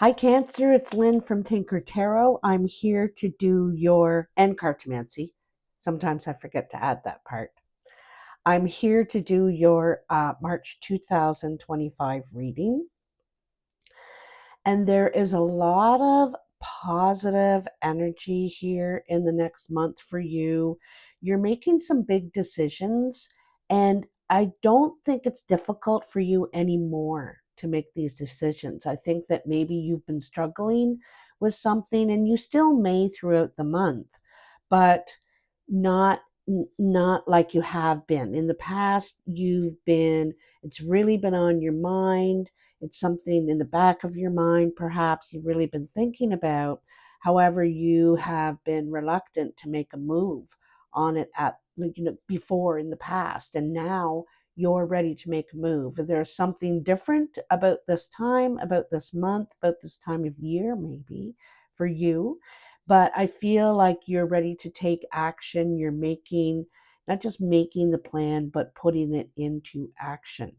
Hi Cancer, it's Lynn from Tinker Tarot. I'm here to do your, and Cartomancy. Sometimes I forget to add that part. I'm here to do your March 2025 reading. And there is a lot of positive energy here in the next month for you. You're making some big decisions, and I don't think it's difficult for you anymore to make these decisions. I think that maybe you've been struggling with something, and you still may throughout the month, but not not like you have been in the past. It's really been on your mind. It's something in the back of your mind, perhaps you've really been thinking about. However, you have been reluctant to make a move on it before in the past, and now you're ready to make a move. There's something different about this time, about this month, about this time of year, maybe for you. But I feel like you're ready to take action. You're making, not just making the plan, but putting it into action.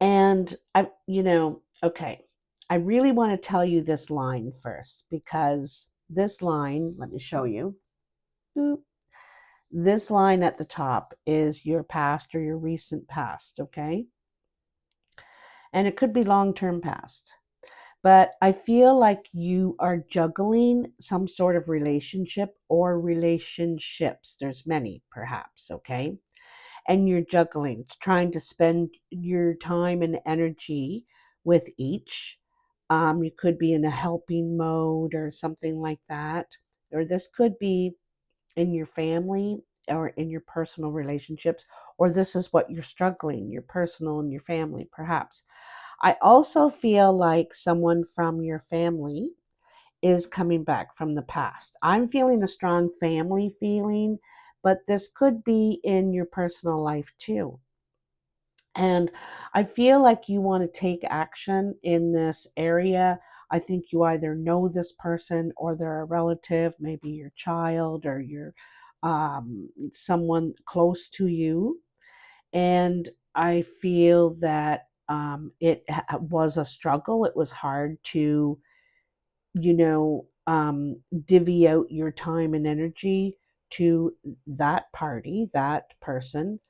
And okay, I really want to tell you this line first because this line, let me show you. Boop. This line at the top is your past or your recent past, okay? And it could be long-term past. But I feel like you are juggling some sort of relationship or relationships. There's many, perhaps, okay? And you're juggling, trying to spend your time and energy with each. You could be in a helping mode or something like that. Or this could be in your family or in your personal relationships, or this is what you're struggling, your personal and your family, perhaps. I also feel like someone from your family is coming back from the past. I'm feeling a strong family feeling, but this could be in your personal life too. And I feel like you want to take action in this area. I think you either know this person or they're a relative, maybe your child or your someone close to you. And I feel that it was a struggle. It was hard to divvy out your time and energy to that party, that person,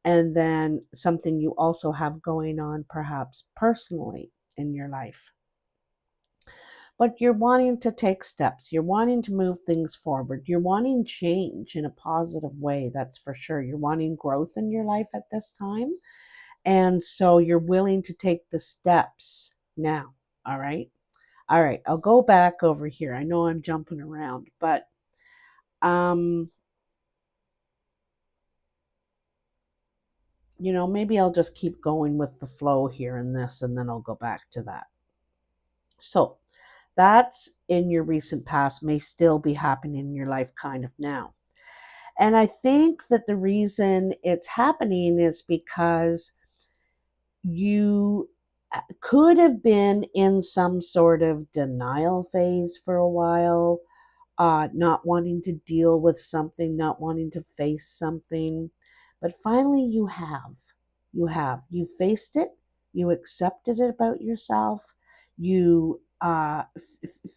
and then something you also have going on perhaps personally in your life. But you're wanting to take steps, you're wanting to move things forward, you're wanting change in a positive way, that's for sure. You're wanting growth in your life at this time. And so you're willing to take the steps now. All right. All right, I'll go back over here. I know I'm jumping around, but um, maybe I'll just keep going with the flow here in this, and then I'll go back to that. So that's in your recent past, may still be happening in your life kind of now. And I think that the reason it's happening is because you could have been in some sort of denial phase for a while, not wanting to deal with something, not wanting to face something. But finally, you have. You have. You faced it. You accepted it about yourself. You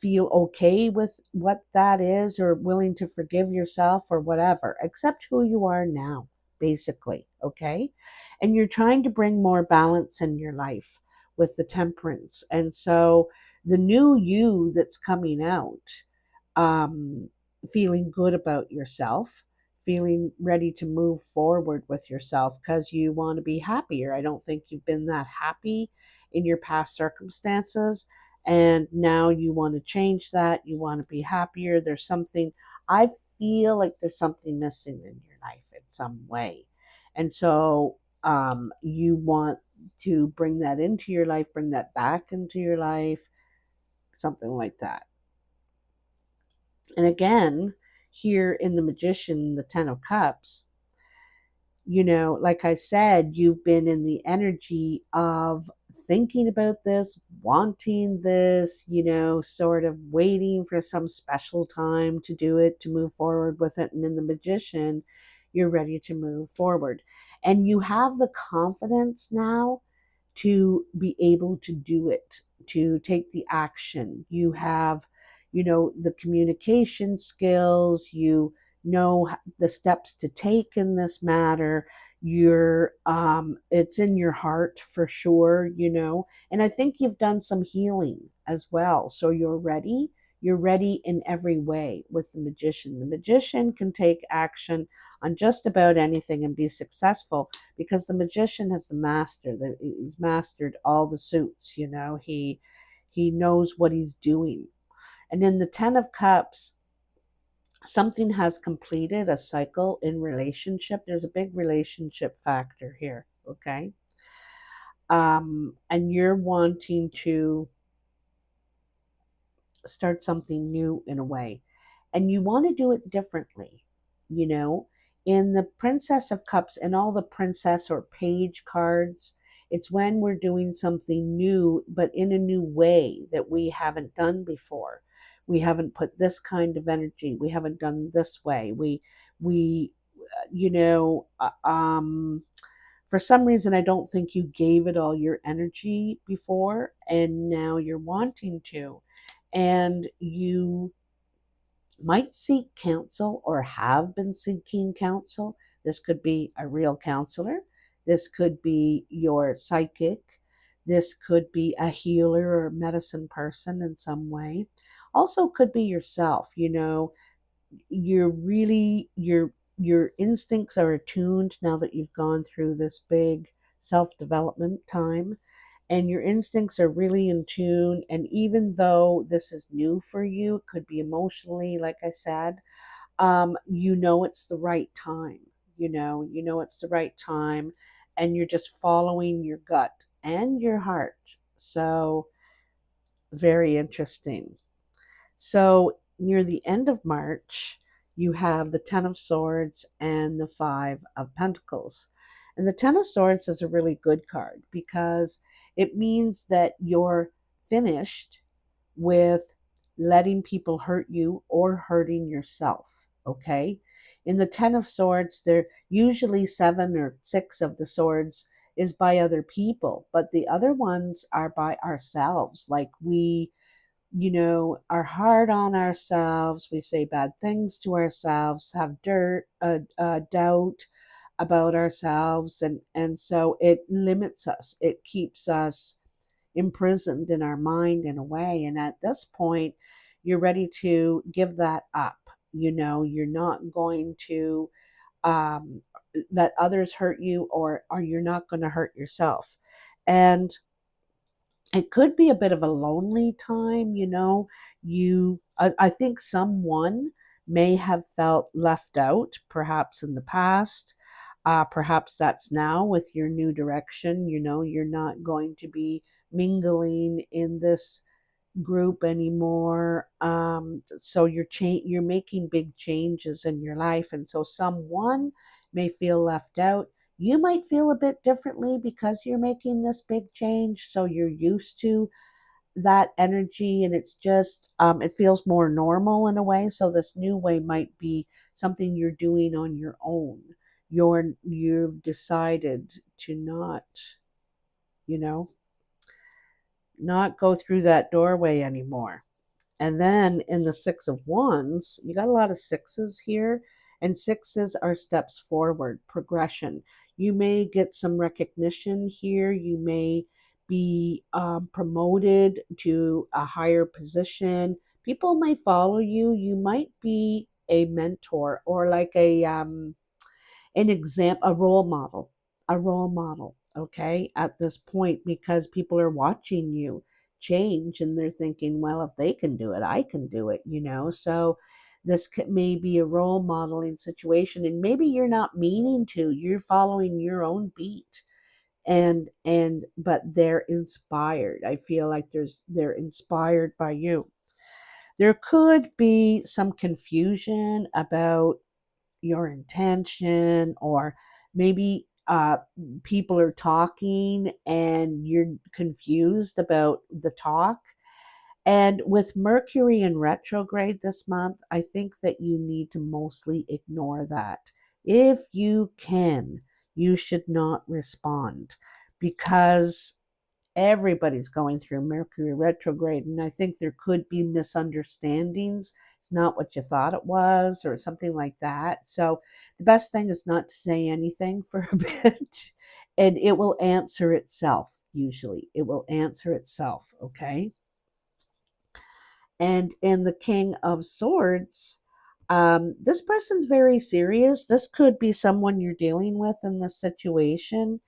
feel okay with what that is, or willing to forgive yourself, or whatever. Accept who you are now, basically. Okay. And you're trying to bring more balance in your life with the temperance. And so the new you that's coming out, um, feeling good about yourself, feeling ready to move forward with yourself because you want to be happier. I don't think you've been that happy in your past circumstances. And now you want to change that. You want to be happier. I feel like there's something missing in your life in some way. And so you want to bring that into your life, bring that back into your life, something like that. And again, here in the Magician, the Ten of Cups, like I said, you've been in the energy of thinking about this, wanting this, sort of waiting for some special time to do it, to move forward with it. And in the Magician, you're ready to move forward. And you have the confidence now to be able to do it, to take the action. You have, the communication skills. You know the steps to take in this matter. It's in your heart for sure, and I think you've done some healing as well. So you're ready in every way with the magician. The magician can take action on just about anything and be successful, because the magician is the master. He's mastered all the suits. He knows what he's doing. And in the 10 of Cups, something has completed a cycle in relationship. There's a big relationship factor here. Okay. And you're wanting to start something new in a way, and you want to do it differently. you know in the Princess of Cups and all the princess or page cards, it's when we're doing something new, but in a new way that we haven't done before. We haven't put this kind of energy, we haven't done this way. We you know For some reason, I don't think you gave it all your energy before, and now you're wanting to. And you might seek counsel or have been seeking counsel. This could be a real counselor. This could be your psychic. This could be a healer or medicine person in some way. Also, could be yourself. You're really your instincts are attuned now that you've gone through this big self-development time, and your instincts are really in tune. And even though this is new for you, it could be emotionally, like I said, it's the right time. It's the right time, and you're just following your gut and your heart. So very interesting. So near the end of March, you have the Ten of Swords and the Five of Pentacles. And the Ten of Swords is a really good card because it means that you're finished with letting people hurt you or hurting yourself. Okay. In the Ten of Swords, there usually 7 or 6 of the swords is by other people, but the other ones are by ourselves. Like we are hard on ourselves. We say bad things to ourselves, have doubt about ourselves. And so it limits us. It keeps us imprisoned in our mind in a way. And at this point, you're ready to give that up. You're not going to let others hurt you, or you're not going to hurt yourself. And it could be a bit of a lonely time. I think someone may have felt left out, perhaps in the past. Perhaps that's now with your new direction. You're not going to be mingling in this group anymore. So you're making big changes in your life, and so someone may feel left out. You might feel a bit differently because you're making this big change, so you're used to that energy, and it's just it feels more normal in a way. So this new way might be something you're doing on your own. You've decided to you know not go through that doorway anymore. And then in the 6 of Wands, you got a lot of sixes here, and sixes are steps forward, progression. You may get some recognition here. You may be promoted to a higher position. People may follow you. You might be a mentor, or like an example, a role model, okay, at this point, because people are watching you change and they're thinking, well, if they can do it, I can do it. So this may be a role modeling situation, and maybe you're not meaning to, you're following your own beat, but they're inspired. I feel like they're inspired by you. There could be some confusion about your intention, or maybe people are talking and you're confused about the talk. And with Mercury in retrograde this month, I think that you need to mostly ignore that. If you can, you should not respond, because Everybody's going through Mercury retrograde, and I think there could be misunderstandings. It's not what you thought it was, or something like that. So the best thing is not to say anything for a bit, and it will answer itself. Usually, it will answer itself. Okay. And in the King of Swords, this person's very serious. This could be someone you're dealing with in this situation,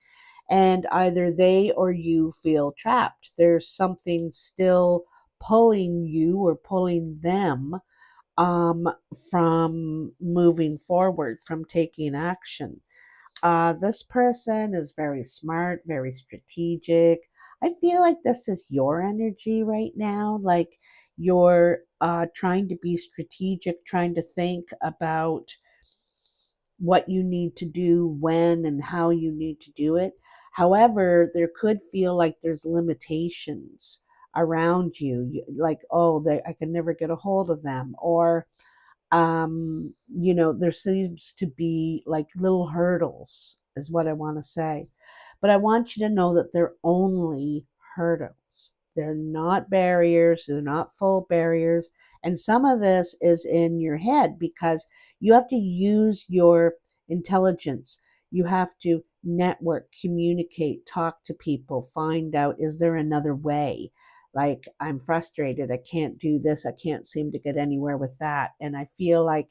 and either they or you feel trapped. There's something still pulling you or pulling them um, from moving forward, from taking action. This person is very smart, very strategic. I feel like this is your energy right now. Like you're trying to be strategic, trying to think about what you need to do, when, and how you need to do it. However, there could feel like there's limitations around you, like, oh, I can never get a hold of them, or there seems to be like little hurdles, is what I want to say. But I want you to know that they're only hurdles. They're not barriers, they're not full barriers. And some of this is in your head because you have to use your intelligence. You have to network, communicate, talk to people, find out, is there another way? Like, I'm frustrated, I can't do this, I can't seem to get anywhere with that. And I feel like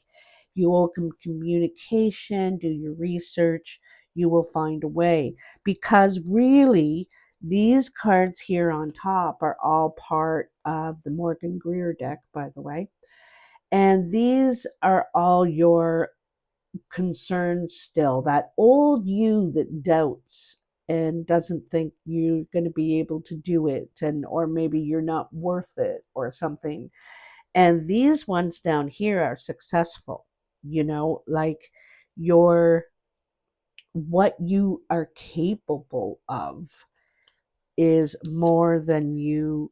if you open communication, do your research, you will find a way. Because really, these cards here on top are all part of the Morgan Greer deck, by the way. And these are all your concerns still. That old you that doubts and doesn't think you're going to be able to do it, and or maybe you're not worth it or something. And these ones down here are successful, like your what you are capable of is more than you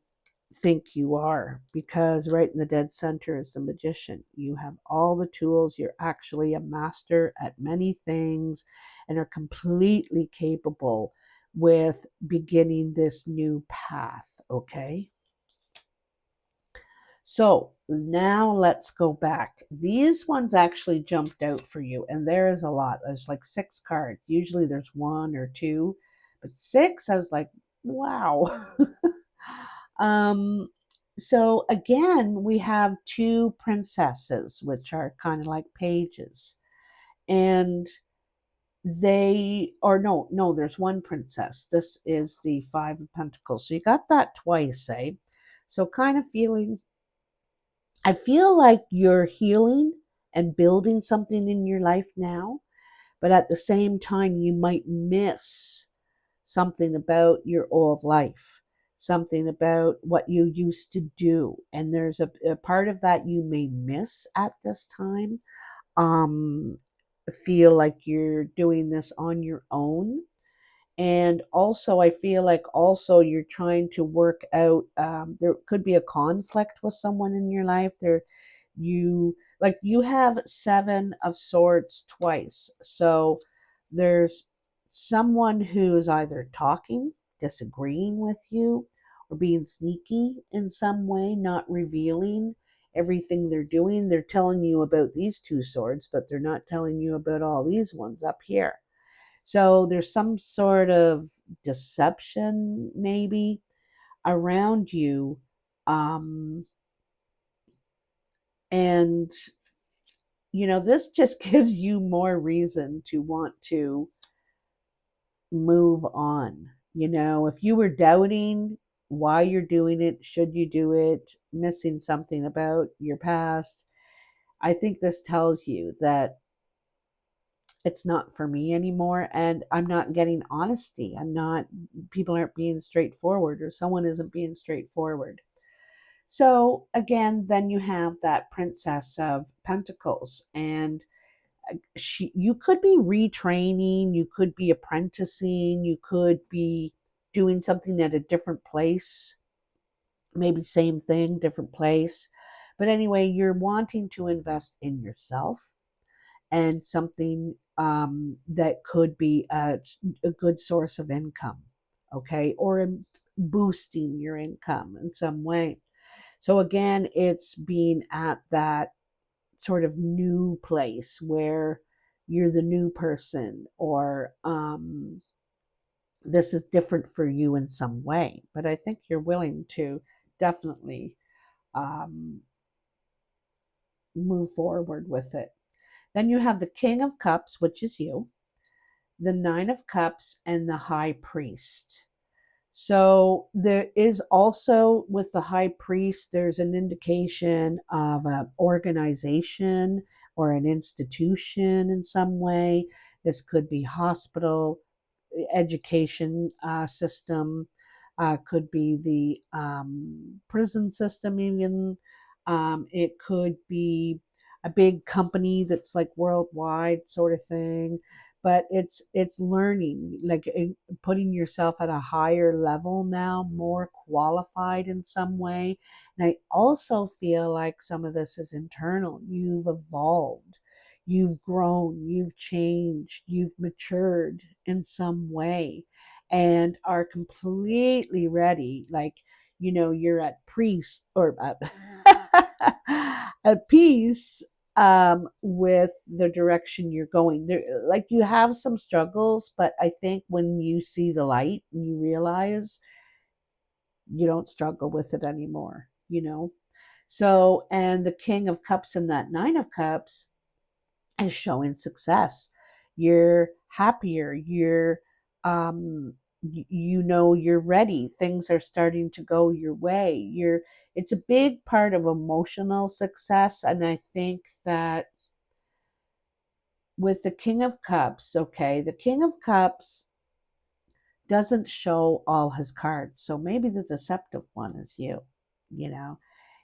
think you are, because right in the dead center is the magician. You have all the tools, you're actually a master at many things and are completely capable with beginning this new path. Okay, so now let's go back. These ones actually jumped out for you, and there is a lot. There's like 6 cards. Usually there's 1 or 2, but 6, I was like, wow. um, so again, we have 2 princesses, which are kind of like pages. And they, or no, there's 1 princess. This is the 5 of Pentacles. So you got that twice, eh? So kind of feeling, I feel like you're healing and building something in your life now, but at the same time, you might miss something about your old life, something about what you used to do. And there's a part of that you may miss at this time. Um, feel like you're doing this on your own. And also, I feel like also you're trying to work out, there could be a conflict with someone in your life. You have 7 of Swords twice. So there's someone who is either talking, disagreeing with you, or being sneaky in some way, not revealing everything they're doing. They're telling you about these 2 swords, but they're not telling you about all these ones up here. So there's some sort of deception maybe around you. Um, and, this just gives you more reason to want to move on. If you were doubting why you're doing it, should you do it, missing something about your past, I think this tells you that it's not for me anymore, and I'm not getting honesty. People aren't being straightforward, or someone isn't being straightforward. So again, then you have that Princess of Pentacles, and you could be retraining, you could be apprenticing, you could be doing something at a different place, maybe same thing, different place. But anyway, you're wanting to invest in yourself and something that could be a good source of income, okay, or boosting your income in some way. So again, it's being at that sort of new place where you're the new person, or this is different for you in some way. But I think you're willing to definitely um, move forward with it. Then you have the King of Cups, which is you, the Nine of Cups, and the High Priest. So there is also, with the High Priest, there's an indication of an organization or an institution in some way. This could be hospital, education system, could be the prison system, even. It could be a big company that's like worldwide sort of thing. But it's learning, like putting yourself at a higher level now, more qualified in some way. And I also feel like some of this is internal. You've evolved, you've grown, you've changed, you've matured in some way, and are completely ready. Like, you're at priest or at peace with the direction you're going. There, like, you have some struggles, but I think when you see the light and you realize you don't struggle with it anymore. So, and the King of Cups and that Nine of Cups is showing success. You're happier. You're ready. Things are starting to go your way. It's a big part of emotional success. And I think that with the King of Cups, okay, the King of Cups doesn't show all his cards. So maybe the deceptive one is you, you know.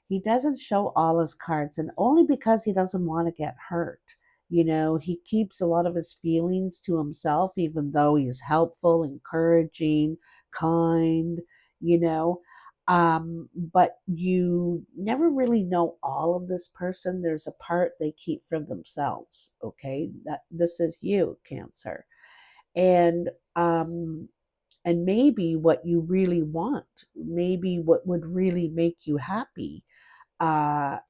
He doesn't show all his cards, and only because he doesn't want to get hurt. He keeps a lot of his feelings to himself, even though he's helpful, encouraging, kind, you know. But you never really know all of this person. There's a part they keep for themselves. Okay, that this is you, Cancer. And maybe what you really want, maybe what would really make you happy. But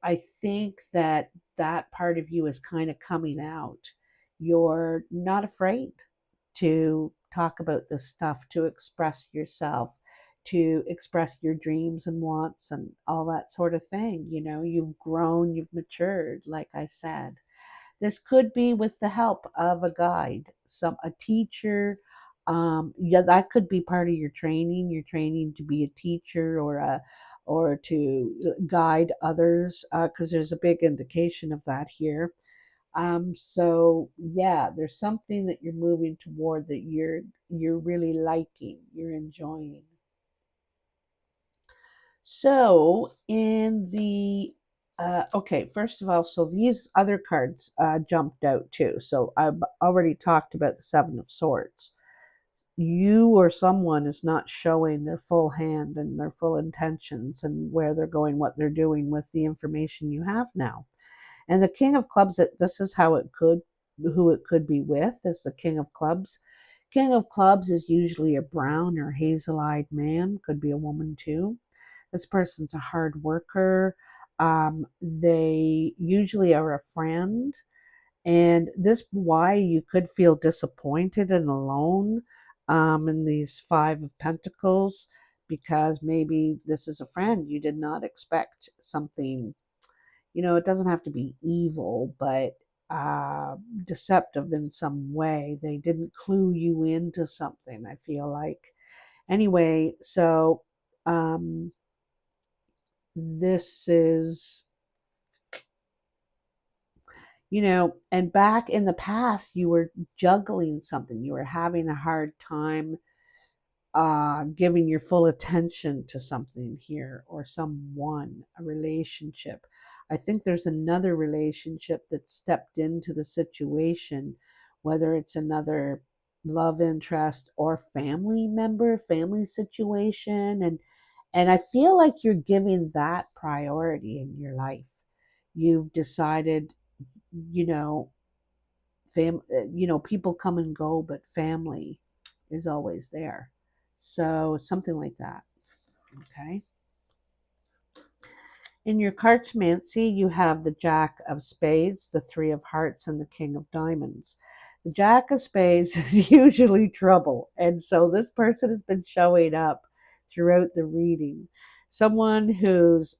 I think that that part of you is kind of coming out. You're not afraid to talk about this stuff, to express yourself, to express your dreams and wants and all that sort of thing. You've grown, you've matured, like I said. This could be with the help of a guide, a teacher. Yeah, that could be part of your training. You're training to be a teacher, or to guide others, because there's a big indication of that here. So yeah, there's something that you're moving toward that you're really liking, you're enjoying. So in the okay, first of all, so these other cards jumped out too. So I've already talked about the Seven of Swords. You or someone is not showing their full hand and their full intentions and where they're going, what they're doing with the information you have now. And the King of Clubs, this is who it could be with, is the King of Clubs. King of Clubs is usually a brown or hazel-eyed man, could be a woman too. This person's a hard worker. They usually are a friend, and this why you could feel disappointed and alone in these Five of Pentacles, because maybe this is a friend you did not expect something. It doesn't have to be evil, but deceptive in some way. They didn't clue you into something, I feel like. Anyway, so um, this is, and back in the past, you were juggling something. You were having a hard time giving your full attention to something here, or someone, a relationship. I think there's another relationship that stepped into the situation, whether it's another love interest or family member, family situation. And I feel like you're giving that priority in your life. You've decided, you know, people come and go, but family is always there. So something like that. Okay. In your cartomancy, you have the Jack of Spades, the Three of Hearts, and the King of Diamonds. The Jack of Spades is usually trouble, and so this person has been showing up throughout the reading. Someone who's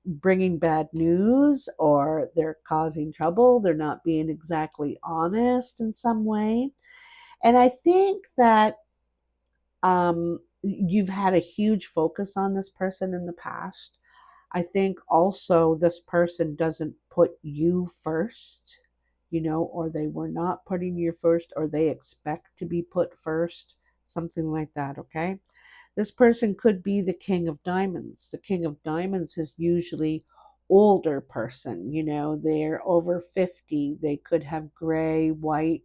bringing bad news, or they're causing trouble, they're not being exactly honest in some way. And I think that you've had a huge focus on this person in the past. I think also this person doesn't put you first, or they were not putting you first, or they expect to be put first, something like that, okay? This person could be the King of Diamonds. The King of Diamonds is usually older person, they're over 50. They could have gray, white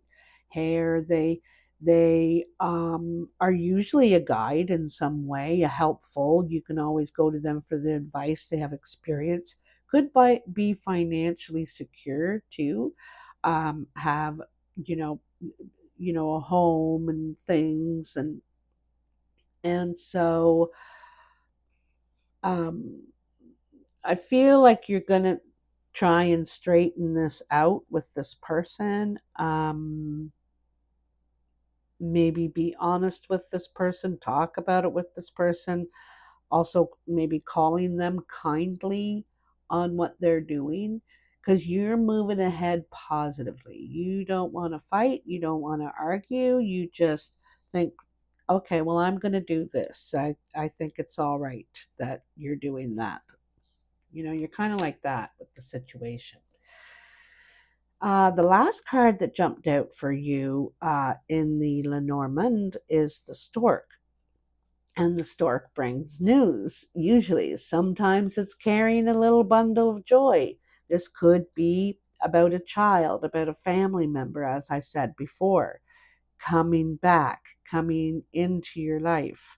hair. They are usually a guide in some way, a helpful. You can always go to them for the advice. They have experience. Could be financially secure too. Have you know a home and things, and so um, I feel like you're gonna try and straighten this out with this person. Maybe be honest with this person, talk about it with this person. Also, maybe calling them kindly on what they're doing, because you're moving ahead positively. You don't want to fight, you don't want to argue, you just think, okay, well, I'm going to do this. I think it's all right that you're doing that. You're kind of like that with the situation. The last card that jumped out for you in the Lenormand is the stork. And the stork brings news, usually. Sometimes it's carrying a little bundle of joy. This could be about a child, about a family member, as I said before, coming back, coming into your life.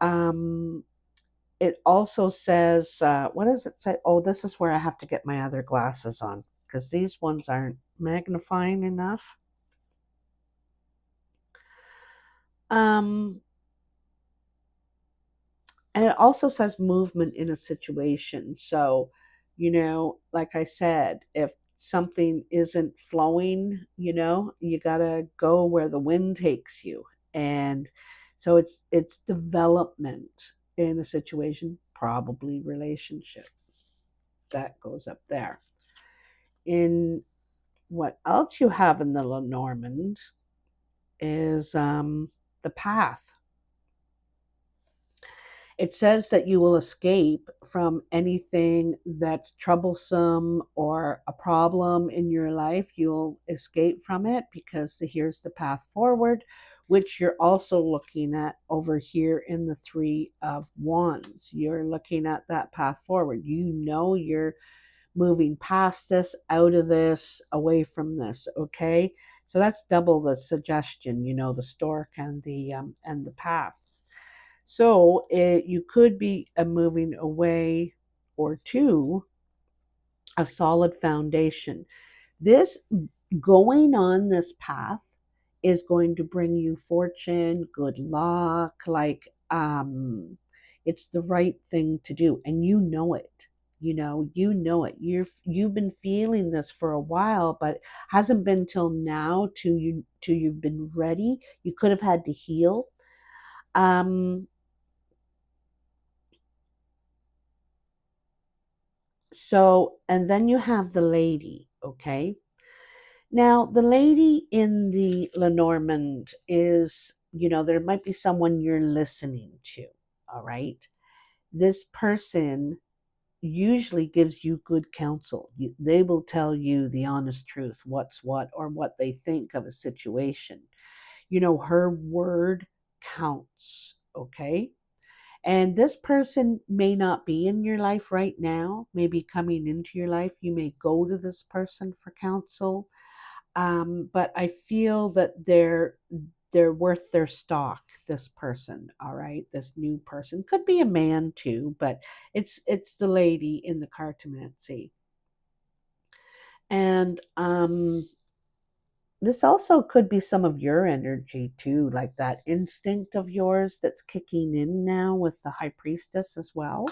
It also says, what does it say? Oh, this is where I have to get my other glasses on, because these ones aren't magnifying enough. Um, and it also says movement in a situation. So, like I said, if something isn't flowing, you got to go where the wind takes you. And so it's development in a situation, probably relationship. That goes up there. In what else you have in the Lenormand is the path. It says that you will escape from anything that's troublesome or a problem in your life. You'll escape from it because here's the path forward, which you're also looking at over here in the Three of Wands. You're looking at that path forward. You're moving past this, out of this, away from this. Okay, so that's double the suggestion. The stork and the path. So you could be moving away or to a solid foundation. This going on this path is going to bring you fortune, good luck, like it's the right thing to do, and you know it. You know it. You've been feeling this for a while, but hasn't been till now till you've been ready. You could have had to heal. Um, So, and then you have the lady, okay? Now, the lady in the Lenormand is, there might be someone you're listening to, all right? This person usually gives you good counsel. They will tell you the honest truth, what's what, or what they think of a situation. Her word counts, okay? And this person may not be in your life right now, maybe coming into your life. You may go to this person for counsel. But I feel that they're worth their stock, this person, all right? This new person. Could be a man too, but it's the lady in the cartomancy. And This also could be some of your energy too, like that instinct of yours that's kicking in now with the high priestess as well,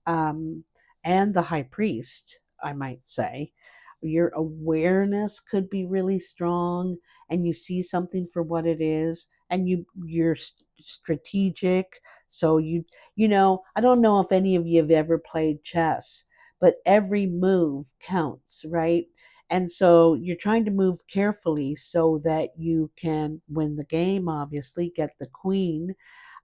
um, and the high priest, I might say. Your awareness could be really strong, and you see something for what it is, and you're strategic. So I don't know if any of you have ever played chess, but every move counts, right? And so you're trying to move carefully so that you can win the game, obviously, get the queen,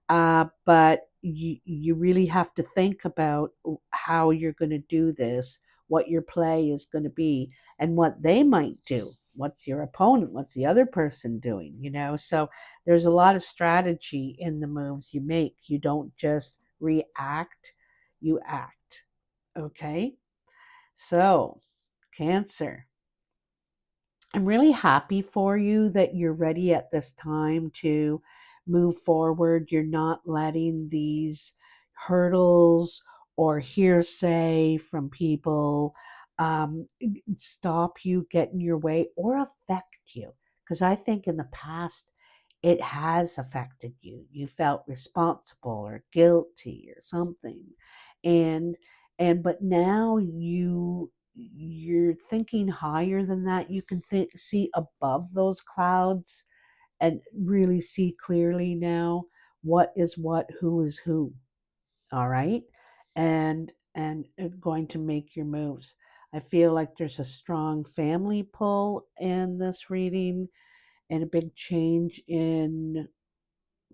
but you really have to think about how you're going to do this, what your play is going to be, and what they might do. What's your opponent? What's the other person doing? So there's a lot of strategy in the moves you make. You don't just react, you act. Okay? So, Cancer. I'm really happy for you that you're ready at this time to move forward. You're not letting these hurdles or hearsay from people stop you, get in your way, or affect you. Because I think in the past, it has affected you. You felt responsible or guilty or something. And but now you're thinking higher than that. You can see above those clouds and really see clearly now what is what, who is who. All right, and going to make your moves. I feel like there's a strong family pull in this reading, and a big change in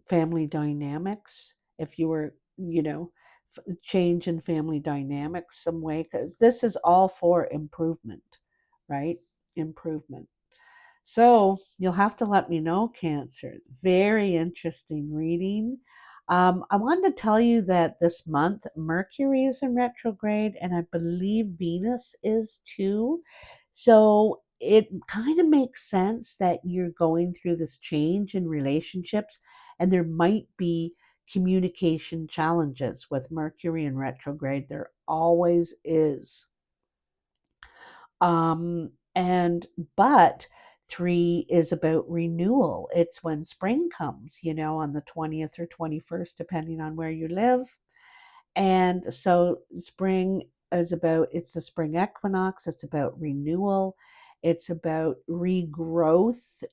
family dynamics. If you were, change in family dynamics some way, because this is all for improvement, right? Improvement. So you'll have to let me know, Cancer. Very interesting reading. I wanted to tell you that this month Mercury is in retrograde, and I believe Venus is too. So it kind of makes sense that you're going through this change in relationships, and there might be communication challenges with Mercury in retrograde. There always is. And but 3 is about renewal. It's when spring comes, on the 20th or 21st, depending on where you live. And so spring it's the spring equinox, it's about renewal, it's about regrowth,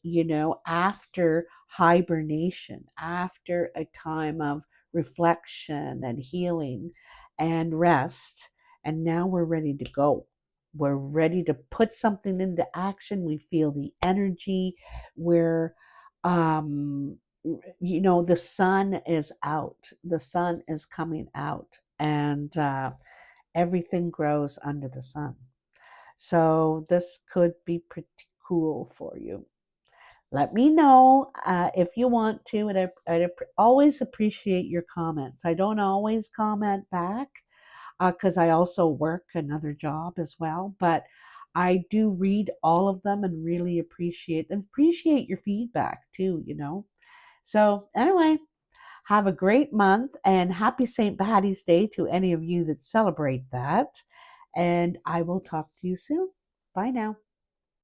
after hibernation, after a time of reflection and healing and rest. And now we're ready to go. We're ready to put something into action. We feel the energy. We're um the sun is out, the sun is coming out, and everything grows under the sun. So this could be pretty cool for you. Let me know if you want to, and I'd always appreciate your comments. I don't always comment back because I also work another job as well, but I do read all of them and really appreciate your feedback too. So anyway, have a great month, and happy St. Patty's Day to any of you that celebrate that. And I will talk to you soon. Bye now.